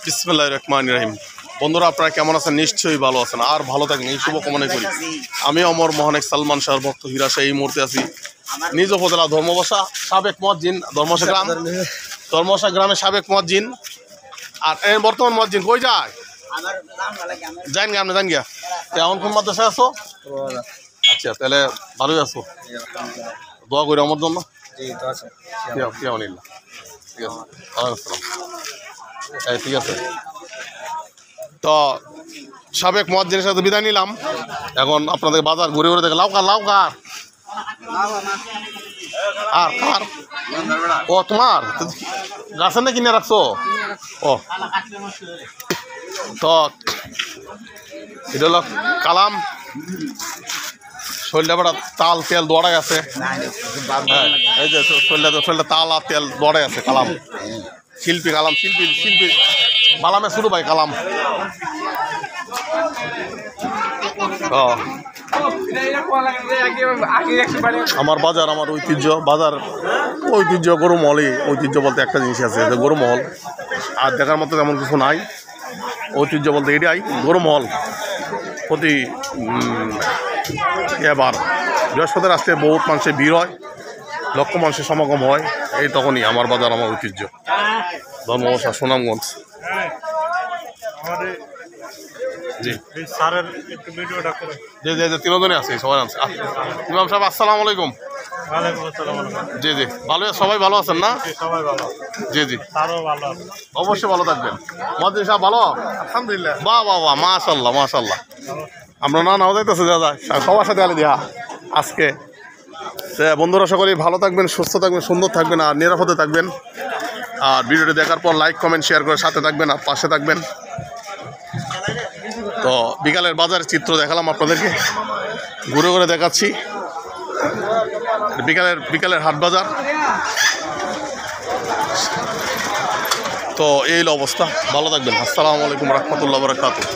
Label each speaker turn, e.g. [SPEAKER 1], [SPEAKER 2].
[SPEAKER 1] বিসমিল্লাহির রহমানির রহিম। বন্ধুরা আপনারা কেমন আছেন? নিশ্চয়ই ভালো আছেন, আর ভালো থাকেন এই শুভকামনা করি। আমি অমর মহানেক সালমান শাহর ভক্ত হীরা শাহ এই মুহূর্তে আছি নিজ উপজেলা ধর্মবসা সাবেক মসজিদ ধর্মবসা গ্রামের সাবেক মসজিদ। আর এর বর্তমান মসজিদ কই যায় জান গা? আপনি জান গিয়া এখন কোন মাদ্রাসায় আছো? আচ্ছা, তাহলে ভালোই আছো? দোয়া করি আমার জন্য। ঠিক আছে, ঠিক আছে। তো সাবেক মসজিদের সাথে বিদায় নিলাম। এখন আপনাদের বাজার ঘুরে ঘুরে দেখে লাউ কার আর কার ও তোমার গাছের না কিনে রাখছো? ও তো এটা হলো কালাম শরীরটা বেড়া তাল তেল দৌড়াই আছে। এই যে শরীরটা তাল আর তেল দৌড়াই আছে। কালাম শিল্পী, কালাম শিল্পী বালামে শুরু ভাই কালাম। আমার বাজার, আমার ঐতিহ্য গরু মহলই। ঐতিহ্য বলতে একটা জিনিস আছে, গরু মহল। আর দেখার মতো তেমন কিছু নাই। ঐতিহ্য বলতে এটাই গরু মহল। প্রতি এবার বৃহস্পতি আসলে বহুত মানুষের ভিড় হয়, লক্ষ মানুষের সমাগম হয়। এই তখনই আমার বাজার, আমার ঐতিহ্য ধর্মবসা সুনামগঞ্জ। জি জি জি জি, তিনজনে আছে, সবাই আছে। ইমাম সাহেব আসসালামু আলাইকুম। জি জি, ভালো, সবাই ভালো আছেন না? জি জি, অবশ্যই ভালো থাকবেন। মসজিদ সাহেব ভালো? আলহামদুলিল্লাহ। বাহ বাহ বাহ, মাশাল্লাহ মাশাল্লাহ। আমরা নাও যাইতেছে দাদা সবার সাথে আলি দিয়া আজকে। বন্ধুরা সকলেই ভালো থাকবেন, সুস্থ থাকবেন, সুন্দর থাকবেন আর নিরাপদে থাকবেন। আর ভিডিওটি দেখার পর লাইক কমেন্ট শেয়ার করে সাথে থাকবেন আর পাশে থাকবেন। তো বিকালের বাজারের চিত্র দেখালাম আপনাদেরকে, ঘুরে ঘুরে দেখাচ্ছি বিকালের হাট বাজার। তো এই অবস্থা, ভালো থাকবেন। আসসালামু আলাইকুম রহমতুল্লাহ বারাকাতুহু।